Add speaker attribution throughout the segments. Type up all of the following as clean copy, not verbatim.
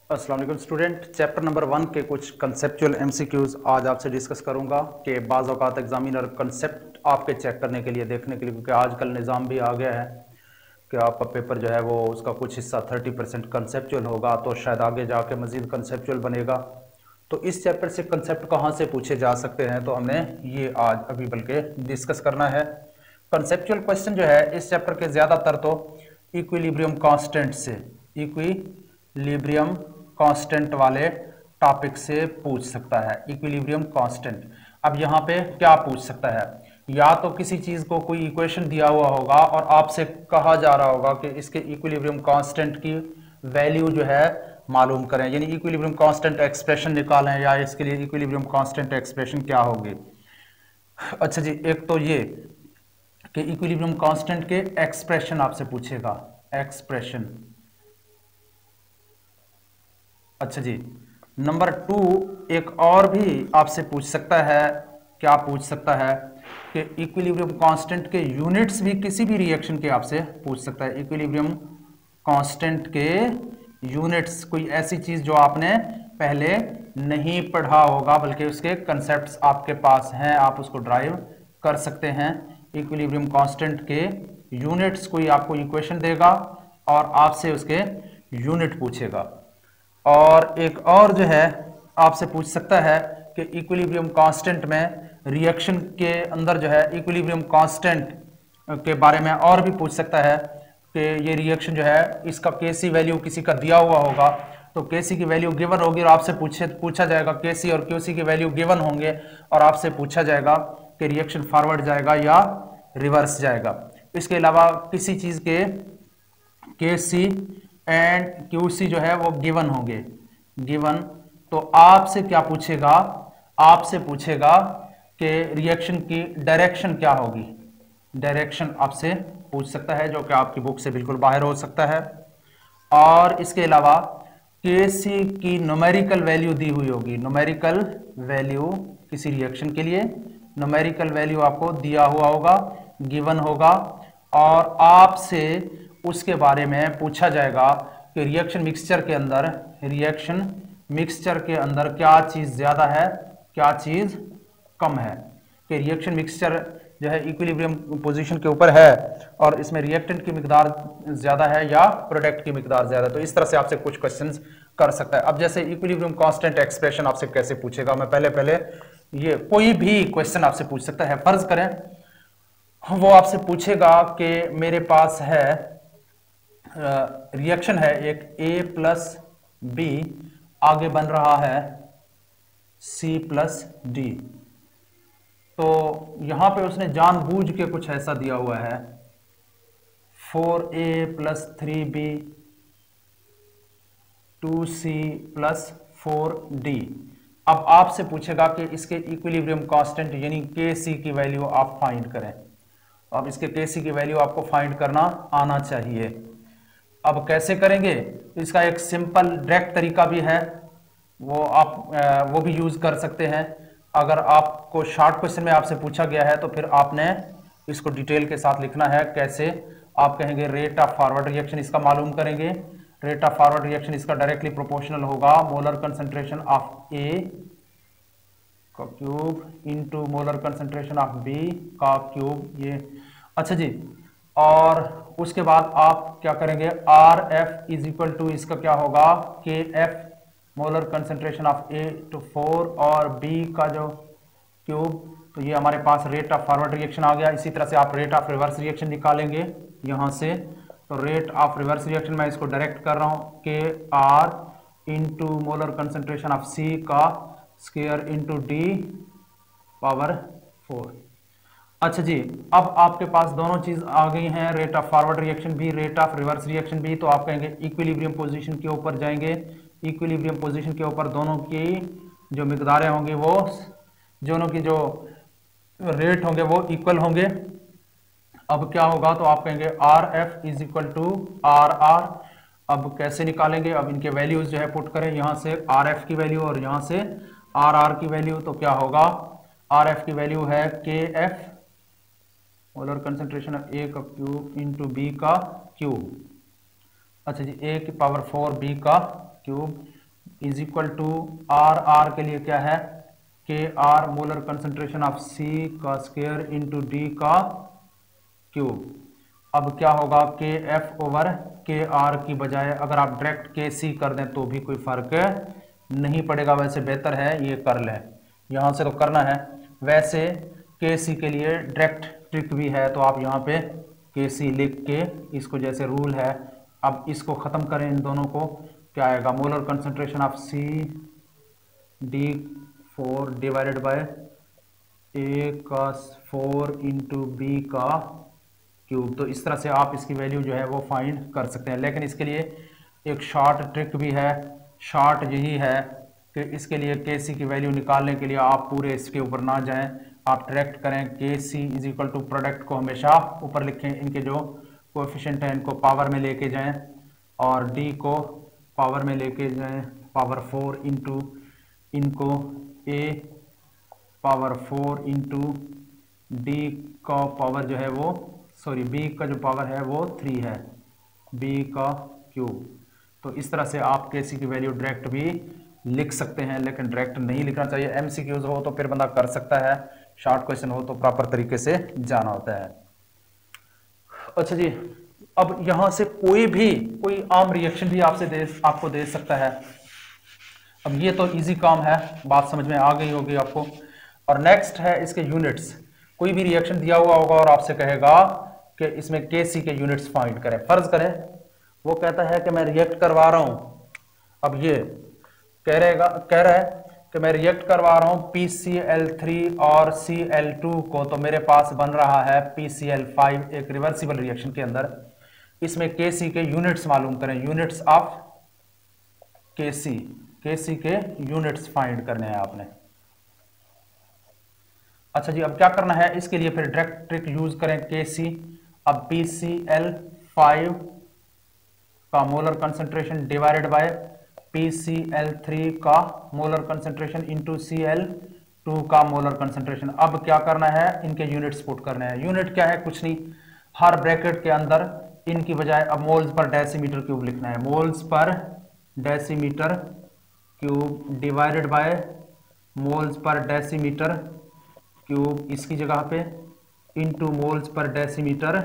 Speaker 1: अस्सलाम वालेकुम student. Chapter number 1 के कुछ कंसेप्चुअल एमसीक्यूज आज आपसे डिस्कस करूंगा कि बाज़ औक़ात एग्जामिनर कंसेप्ट आपके चेक करने के लिए, देखने के लिए, क्योंकि आजकल निज़ाम भी आ गया है कि आपका पेपर जो है वो उसका कुछ हिस्सा 30% कंसेप्चुअल होगा, तो शायद आगे जाके मज़ीद कंसेप्चुअल बनेगा। तो इस चैप्टर से कंसेप्ट कहाँ से पूछे जा सकते हैं, तो हमने ये आज अभी बल्कि डिस्कस करना है। कंसेप्चुअल क्वेश्चन जो है इस चैप्टर के ज़्यादातर तो इक्विलिब्रियम कांस्टेंट से, इक्विलिब्रियम कांस्टेंट वाले टॉपिक से पूछ सकता है। इक्विलिब्रियम कांस्टेंट, अब यहाँ पे क्या पूछ सकता है? या तो किसी चीज को कोई इक्वेशन दिया हुआ होगा और आपसे कहा जा रहा होगा कि इसके इक्विलिब्रियम कांस्टेंट की वैल्यू जो है मालूम करें, यानी इक्विलिब्रियम कांस्टेंट एक्सप्रेशन निकालें, या इसके लिए इक्विलिब्रियम कांस्टेंट एक्सप्रेशन क्या होगी। अच्छा जी, एक तो ये कि इक्विलिब्रियम कांस्टेंट के एक्सप्रेशन आपसे पूछेगा, एक्सप्रेशन। अच्छा जी, नंबर 2 एक और भी आपसे पूछ सकता है, क्या पूछ सकता है कि इक्विलिब्रियम कांस्टेंट के यूनिट्स भी किसी भी रिएक्शन के आपसे पूछ सकता है। इक्विलिब्रियम कांस्टेंट के यूनिट्स, कोई ऐसी चीज जो आपने पहले नहीं पढ़ा होगा बल्कि उसके कंसेप्ट्स आपके पास हैं, आप उसको ड्राइव कर सकते हैं। इक्विलिब्रियम कांस्टेंट के यूनिट्स, कोई आपको इक्वेशन देगा और आपसे उसके यूनिट पूछेगा। और एक और जो है आपसे पूछ सकता है कि इक्विलिब्रियम कांस्टेंट में रिएक्शन के अंदर जो है इक्विलिब्रियम कांस्टेंट के बारे में और भी पूछ सकता है कि ये रिएक्शन जो है इसका केसी वैल्यू किसी का दिया हुआ होगा, तो केसी की वैल्यू गिवन होगी और आपसे पूछा जाएगा, केसी और क्यूसी की वैल्यू गिवन होंगे और आपसे पूछा जाएगा कि रिएक्शन फॉरवर्ड जाएगा या रिवर्स जाएगा। इसके अलावा किसी चीज के केसी एंड क्यूसी जो है वो गिवन होंगे, गिवन, तो आपसे क्या पूछेगा? आपसे पूछेगा कि रिएक्शन की डायरेक्शन क्या होगी। डायरेक्शन आपसे पूछ सकता है, जो कि आपकी बुक से बिल्कुल बाहर हो सकता है। और इसके अलावा केसी की न्यूमेरिकल वैल्यू दी हुई होगी, न्यूमेरिकल वैल्यू किसी रिएक्शन के लिए न्यूमेरिकल वैल्यू आपको दिया हुआ होगा, गिवन होगा, और आपसे उसके बारे में पूछा जाएगा कि रिएक्शन मिक्सचर के अंदर, रिएक्शन मिक्सचर के अंदर क्या चीज ज्यादा है, क्या चीज कम है। कि रिएक्शन मिक्सचर जो है इक्विलिब्रियम पोजीशन के ऊपर है और इसमें रिएक्टेंट की मिकदार ज्यादा है या प्रोडक्ट की मिकदार ज्यादा है। तो इस तरह से आपसे कुछ क्वेश्चंस कर सकता है। अब जैसे इक्विलिब्रियम कांस्टेंट एक्सप्रेशन आपसे कैसे पूछेगा, मैं पहले ये कोई भी क्वेश्चन आपसे पूछ सकता है। फर्ज करें वो आपसे पूछेगा कि मेरे पास है रिएक्शन है एक A+B, आगे बन रहा है C+D, तो यहां पे उसने जानबूझ के कुछ ऐसा दिया हुआ है 4A + 3B 2C + 4D। अब आपसे पूछेगा कि इसके इक्विलिब्रियम कांस्टेंट यानी KC की वैल्यू आप फाइंड करें। अब इसके KC की वैल्यू आपको फाइंड करना आना चाहिए। अब कैसे करेंगे? इसका एक सिंपल डायरेक्ट तरीका भी है, वो आप वो भी यूज कर सकते हैं। अगर आपको शॉर्ट क्वेश्चन में आपसे पूछा गया है तो फिर आपने इसको डिटेल के साथ लिखना है। कैसे? आप कहेंगे रेट ऑफ फॉरवर्ड रिएक्शन इसका मालूम करेंगे। रेट ऑफ फॉरवर्ड रिएक्शन इसका डायरेक्टली प्रोपोर्शनल होगा मोलर कंसंट्रेशन ऑफ ए का cube into molar concentration of B का क्यूब, ये। अच्छा जी, और उसके बाद आप क्या करेंगे? R F is equal to इसका क्या होगा? K F molar concentration of A to 4 और बी का जो क्यूब, तो ये हमारे पास रेट ऑफ फॉरवर्ड रिएक्शन आ गया। इसी तरह से आप रेट ऑफ रिवर्स रिएक्शन निकालेंगे यहां से। तो रेट ऑफ रिवर्स रिएक्शन मैं इसको डायरेक्ट कर रहा हूं, K R into molar concentration of C का स्क्वायर इंटू डी पावर 4। अच्छा जी, अब आपके पास दोनों चीज आ गई हैं, रेट ऑफ फॉरवर्ड रिएक्शन भी, रेट ऑफ रिवर्स रिएक्शन भी। तो आप कहेंगे इक्विलिब्रियम पोजीशन के ऊपर जाएंगे। इक्विलिब्रियम पोजीशन के ऊपर दोनों की जो मिकदारें होंगी, वो दोनों की जो रेट होंगे वो इक्वल होंगे। अब क्या होगा? तो आप कहेंगे R F is equal to R R. अब कैसे निकालेंगे? अब इनके वैल्यूज जो है पुट करें, यहां से आर एफ की वैल्यू और यहां से आर आर की वैल्यू। तो क्या होगा? आर एफ की वैल्यू है K F molar concentration of A का क्यूब इंटू बी का क्यूब। अच्छा जी, ए की पावर 4 बी का cube is equal to R के लिए क्या है, K R molar concentration of C का स्क्वायर इंटू डी का क्यूब। अब क्या होगा, के एफ ओवर के आर की बजाय अगर आप डायरेक्ट के सी कर दें तो भी कोई फर्क नहीं पड़ेगा, वैसे बेहतर है ये कर लें, यहां से तो करना है। वैसे के सी के लिए डायरेक्ट ट्रिक भी है, तो आप यहाँ पे के सी लिख के इसको जैसे रूल है, अब इसको खत्म करें इन दोनों को, क्या आएगा, molar concentration of C D 4 divided by A का 4 इंटू बी का क्यूब। तो इस तरह से आप इसकी वैल्यू जो है वो फाइंड कर सकते हैं। लेकिन इसके लिए एक शॉर्ट ट्रिक भी है, शॉर्ट यही है कि इसके लिए के सी की वैल्यू निकालने के लिए आप पूरे इसके ऊपर ना जाएं, आप डायरेक्ट करें के सी इज इक्वल टू प्रोडक्ट को हमेशा ऊपर लिखें, इनके जो कोएफिशिएंट हैं इनको पावर में लेके जाएं और डी को पावर में लेके जाएं पावर 4 इंटू इनको ए पावर 4 इंटू डी का पावर जो है वो सॉरी बी का जो पावर है वो 3 है, बी का क्यूब। तो इस तरह से आप के सी की वैल्यू डायरेक्ट भी लिख सकते हैं, लेकिन डायरेक्ट नहीं लिखना चाहिए। एमसीक्यूज हो तो फिर बंदा कर सकता है, शॉर्ट क्वेश्चन हो तो प्रॉपर तरीके से जाना होता है। अच्छा जी, अब यहां से कोई आम रिएक्शन भी आपको दे सकता है। अब ये तो इजी काम है, बात समझ में आ गई होगी आपको। और नेक्स्ट है इसके यूनिट्स। कोई भी रिएक्शन दिया हुआ होगा और आपसे कहेगा कि इसमें केसी के यूनिट्स फाइंड करें। फर्ज करें वो कहता है कि मैं रिएक्ट करवा रहा हूं, अब ये कह रहा है कि मैं रिएक्ट करवा रहा हूं PCl3 और Cl2 को, तो मेरे पास बन रहा है PCl5 एक रिवर्सिबल रिएक्शन के अंदर। इसमें केसी के यूनिट्स मालूम करें, यूनिट्स ऑफ केसी के यूनिट्स फाइंड करने हैं आपने। अच्छा जी, अब क्या करना है इसके लिए, फिर डायरेक्ट ट्रिक यूज करें केसी। अब PCl5 का molar concentration divided by PCl3 का मोलर कंसंट्रेशन इंटू Cl2 का मोलर कंसंट्रेशन। अब क्या करना है, इनके यूनिट्स पुट करने हैं। यूनिट क्या है, कुछ नहीं, हर ब्रैकेट के अंदर इनकी बजाय अब मोल्स पर डेसीमीटर क्यूब लिखना है, moles per decimetre cube divided by moles per decimetre cube, इसकी जगह पे into moles per decimetre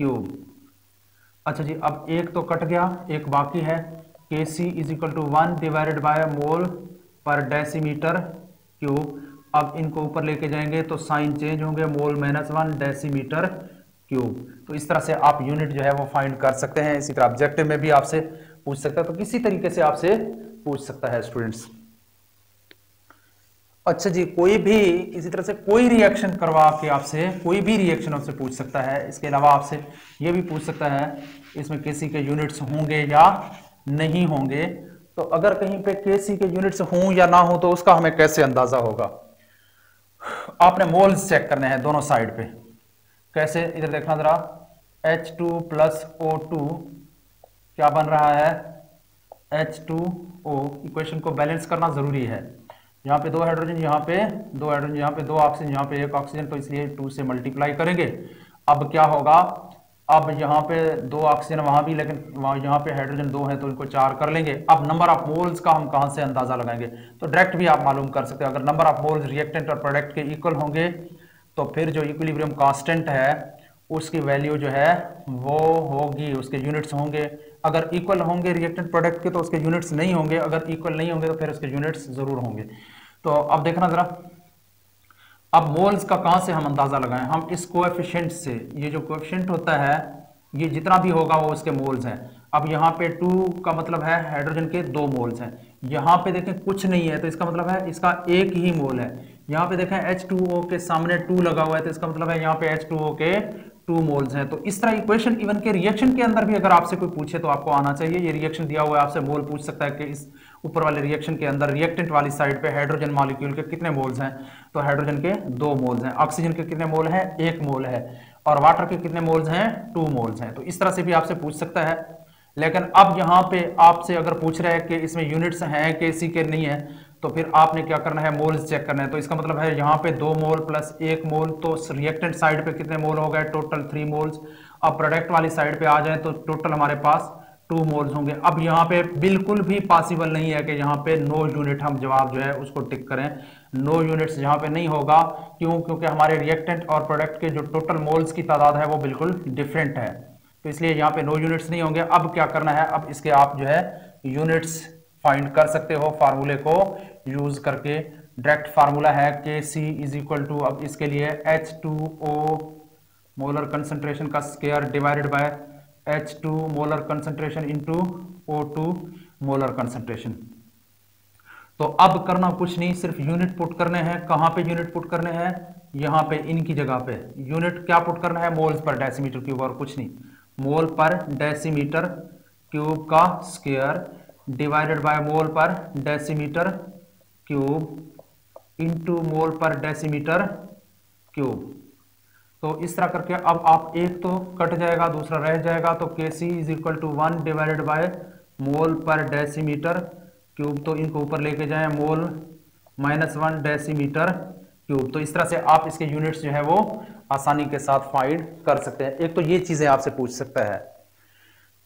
Speaker 1: cube. अच्छा जी, अब एक तो कट गया, एक बाकी है, Kc is equal to 1 divided by mole per decimetre cube. अब इनको ऊपर लेके जाएंगे तो साइन चेंज होंगे, मोल -1 डेसीमीटर क्यूब। तो इस तरह से आप यूनिट जो है वो फाइंड कर सकते हैं। इसी तरह ऑब्जेक्टिव में भी आपसे पूछ सकता है, तो किसी तरीके से आपसे पूछ सकता है स्टूडेंट्स। अच्छा जी, कोई भी इसी तरह से कोई रिएक्शन करवा के आपसे कोई भी रिएक्शन आपसे पूछ सकता है। इसके अलावा आपसे ये भी पूछ सकता है इसमें केसी के यूनिट्स होंगे या नहीं होंगे। तो अगर कहीं पे केसी के यूनिट्स हों या ना हो तो उसका हमें कैसे अंदाजा होगा। आपने मोल्स चेक करने हैं दोनों साइड पे। कैसे, इधर देखना जरा, H2 प्लस O2 क्या बन रहा है, H2O। इक्वेशन को बैलेंस करना जरूरी है। यहाँ पे 2 हाइड्रोजन, यहाँ पे 2 हाइड्रोजन, यहाँ पे 2 ऑक्सीजन, यहाँ पे 1 ऑक्सीजन, तो इसलिए 2 से मल्टीप्लाई करेंगे। अब क्या होगा, अब यहाँ पे 2 ऑक्सीजन वहां भी, लेकिन यहाँ पे हाइड्रोजन 2 है तो इनको 4 कर लेंगे। अब नंबर ऑफ मोल्स का हम कहां से अंदाजा लगाएंगे, तो डायरेक्ट भी आप मालूम कर सकते हैं। अगर नंबर ऑफ मोल्स रिएक्टेंट और प्रोडक्ट के इक्वल होंगे तो फिर जो इक्विलिब्रियम कांस्टेंट है उसकी वैल्यू जो है वो होगी, उसके यूनिट्स होंगे। अगर इक्वल होंगे रिएक्टेंट प्रोडक्ट के तो उसके यूनिट्स नहीं होंगे, अगर इक्वल नहीं होंगे तो फिर उसके यूनिट्स जरूर होंगे। तो अब देखना जरा, अब मोल्स का कहां से हम अंदाजा लगाएं, हम इस कोएफिशिएंट से, ये जो कोएफिशिएंट होता है ये जितना भी होगा वो उसके मोल्स हैं। अब यहाँ पे 2 का मतलब है हाइड्रोजन के 2 मोल्स हैं, यहाँ पे देखें कुछ नहीं है तो इसका मतलब है इसका 1 ही मोल है। यहाँ पे देखें H2O के सामने 2 लगा हुआ है तो इसका मतलब है यहाँ पे H2O के 2 मोल्स हैं। तो इस तरह इक्वेशन इवन के रिएक्शन के अंदर भी अगर आपसे कोई पूछे तो आपको आना चाहिए। ये रिएक्शन दिया हुआ है, आपसे मोल पूछ सकता है कि इस ऊपर वाले रिएक्शन के अंदर रिएक्टेंट वाली साइड पे हाइड्रोजन मॉलिक्यूल के कितने मोल्स हैं, तो हाइड्रोजन के 2 मोल्स हैं, ऑक्सीजन के कितने मोल हैं, 1 मोल है, और वाटर के कितने मोल्स हैं, 2 मोल्स हैं। तो इस तरह से भी आपसे पूछ सकता है। लेकिन अब यहाँ पे आपसे अगर पूछ रहा है कि इसमें यूनिट्स हैं केसी के नहीं है, तो फिर आपने क्या करना है, मोल्स चेक करना है। तो इसका मतलब है यहाँ पे 2 मोल प्लस 1 मोल, तो रिएक्टेंट साइड पे कितने मोल हो गए, टोटल 3 मोल्स। अब प्रोडक्ट वाली साइड पे आ जाए तो टोटल हमारे पास 2 मोल्स होंगे। अब यहाँ पे बिल्कुल भी पॉसिबल नहीं है कि यहाँ पे नो यूनिट हम जवाब जो है उसको टिक करें। नो यूनिट्स यहाँ पे नहीं होगा। क्यों? क्योंकि हमारे रिएक्टेंट और प्रोडक्ट के जो टोटल मोल्स की तादाद है वो बिल्कुल डिफरेंट है, तो इसलिए यहाँ पे नो यूनिट्स नहीं होंगे। अब क्या करना है, अब इसके आप जो है यूनिट्स फाइंड कर सकते हो फार्मूले को यूज करके। डायरेक्ट फार्मूला है Kc इज इक्वल टू, अब इसके लिए H2O मोलर कंसंट्रेशन का square divided by H2 molar concentration into O2 molar concentration. तो अब करना कुछ नहीं, सिर्फ यूनिट पुट करने हैं। कहां पे यूनिट पुट करने हैं? यहां पे इनकी जगह पे यूनिट क्या पुट करना है? मोल्स पर डेसीमीटर क्यूब, और कुछ नहीं। मोल पर डेसीमीटर क्यूब का square divided by mole per decimetre cube into mole per decimetre cube. तो इस तरह करके अब आप एक तो कट जाएगा, दूसरा रह जाएगा, तो Kc is equal to 1 divided by mole per decimetre cube. तो इनको ऊपर लेके जाएं, मोल -1 डेसीमीटर क्यूब। तो इस तरह से आप इसके यूनिट्स जो है वो आसानी के साथ फाइंड कर सकते हैं। एक तो ये चीजें आपसे पूछ सकता है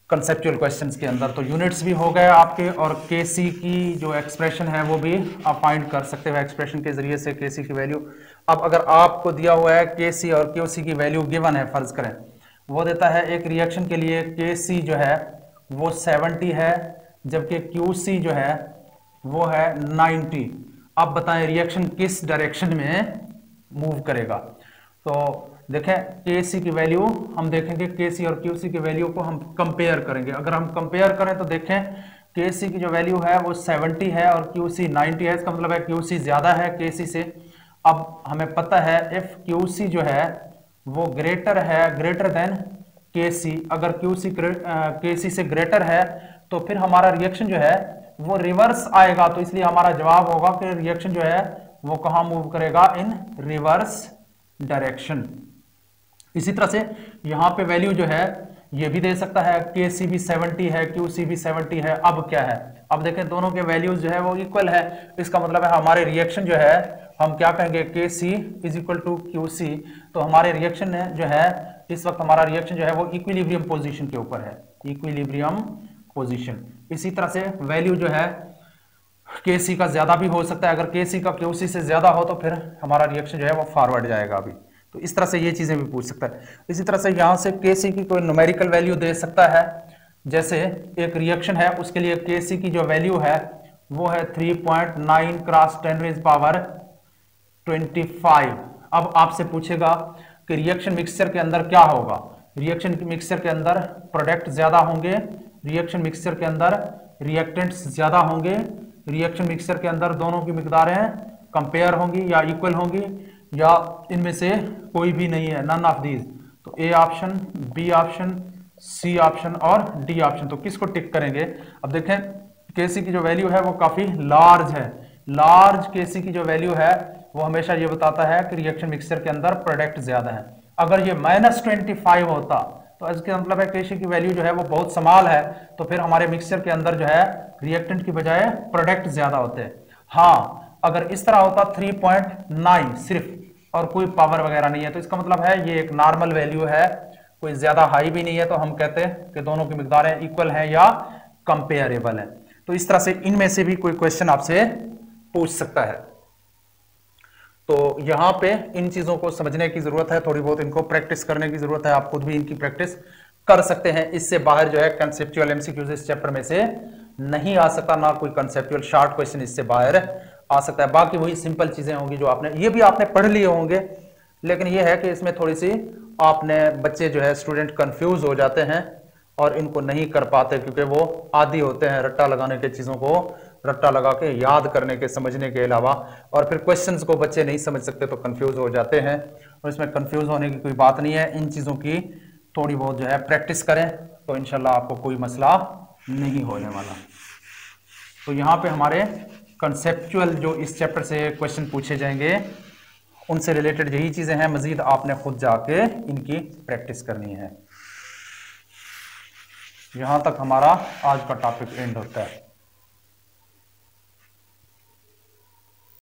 Speaker 1: कंसेप्चुअल क्वेश्चंस के अंदर, तो यूनिट्स भी हो गए आपके, और Kc की जो एक्सप्रेशन है वो भी आप फाइंड कर सकते हो एक्सप्रेशन के जरिए से Kc की वैल्यू। अब अगर आपको दिया हुआ है Kc और Qc की वैल्यू गिवन है, फर्ज करें वो देता है एक रिएक्शन के लिए Kc जो है वो 70 है, जबकि Qc जो है वो है 90। अब बताएं रिएक्शन किस डायरेक्शन में मूव करेगा। तो देखें Kc की वैल्यू हम देखेंगे, Kc और Qc की वैल्यू को हम कंपेयर करेंगे। अगर हम कंपेयर करें तो देखें Kc की जो वैल्यू है वो 70 है और Qc 90 है, इसका मतलब है Qc ज्यादा है Kc से। अब हमें पता है इफ Qc जो है वो ग्रेटर देन Kc, अगर Kc से ग्रेटर है तो फिर हमारा रिएक्शन जो है वो रिवर्स आएगा। तो इसलिए हमारा जवाब होगा कि रिएक्शन जो है वो कहां मूव करेगा? इन रिवर्स डायरेक्शन। इसी तरह से यहां पे वैल्यू जो है ये भी दे सकता है, Kc भी 70 है, Qc भी 70 है। अब क्या है, अब देखें दोनों के वैल्यूज जो है वो इक्वल है। इसका मतलब है हमारे रिएक्शन जो है हम क्या कहेंगे, Kc is equal to Qc। तो हमारे रिएक्शन जो है इस वक्त हमारा रिएक्शन जो है वो इक्विलिब्रियम पोजीशन के ऊपर है, इक्विलिब्रियम पोजीशन। इसी तरह से वैल्यू जो है Kc का ज्यादा भी हो सकता है, अगर Kc का Qc से ज्यादा हो तो फिर हमारा रिएक्शन जो है वो फॉरवर्ड जाएगा अभी। तो इस तरह से ये चीजें भी पूछ सकता है। इसी तरह से यहां से Kc की कोई न्यूमेरिकल वैल्यू दे सकता है, जैसे एक रिएक्शन है उसके लिए Kc की जो वैल्यू है वो है 3.9 क्रॉस 10⁻25। अब आपसे पूछेगा कि रिएक्शन मिक्सचर के अंदर क्या होगा। रिएक्शन मिक्सचर के अंदर प्रोडक्ट ज्यादा होंगे, रिएक्शन मिक्सचर के अंदर रिएक्टेंट्स ज्यादा होंगे, रिएक्शन मिक्सचर के अंदर दोनों की मिकदारें कंपेयर होंगी या इक्वल होंगी, या इनमें से कोई भी नहीं है, नन ऑफ दीज। तो A option, B option, C option और डी ऑप्शन। तो किसको टिक करेंगे? अब देखें Kc की जो वैल्यू है वो काफी लार्ज है। लार्ज Kc की जो वैल्यू है वो हमेशा ये बताता है कि रिएक्शन मिक्सचर के अंदर प्रोडक्ट ज्यादा है। अगर ये -25 होता तो इसका मतलब है Kc की वैल्यू जो है वो बहुत स्मॉल है, तो फिर हमारे मिक्सचर के अंदर जो है रिएक्टेंट की बजाय प्रोडक्ट ज्यादा होते हैं। हाँ, अगर इस तरह होता 3.9 सिर्फ और कोई पावर वगैरह नहीं है, तो इसका मतलब है ये एक नॉर्मल वैल्यू है, कोई ज्यादा हाई भी नहीं है, तो हम कहते हैं कि दोनों की मिकदारें इक्वल हैं या कंपेरेबल है। तो इस तरह से इनमें से भी कोई क्वेश्चन आपसे पूछ सकता है। तो यहां पे इन चीजों को समझने की जरूरत है, थोड़ी बहुत इनको प्रैक्टिस करने की जरूरत है। आप खुद भी इनकी प्रैक्टिस कर सकते हैं। इससे बाहर जो है कंसेप्चुअल एमसीक्यूज इस चैप्टर में से नहीं आ सकता, ना कोई कंसेप्चुअल शॉर्ट क्वेश्चन इससे बाहर आ सकता है। बाकी वही सिंपल चीजें होंगी जो ये भी आपने पढ़ लिए होंगे, लेकिन ये है कि इसमें थोड़ी सी बच्चे जो है स्टूडेंट कंफ्यूज हो जाते हैं और इनको नहीं कर पाते, क्योंकि वो आदी होते हैं रट्टा लगाने के, चीजों को रट्टा लगा के याद करने के, समझने के अलावा, और फिर क्वेश्चंस को बच्चे नहीं समझ सकते तो कंफ्यूज हो जाते हैं। और इसमें कंफ्यूज होने की कोई बात नहीं है। इन चीजों की थोड़ी बहुत जो है प्रैक्टिस करें तो इंशाल्लाह आपको कोई मसला नहीं होने वाला। तो यहाँ पे हमारे कंसेप्चुअल जो इस चैप्टर से क्वेश्चन पूछे जाएंगे उनसे रिलेटेड यही चीजें हैं। मजीद आपने खुद जाके इनकी प्रैक्टिस करनी है। यहां तक हमारा आज का टॉपिक एंड होता है।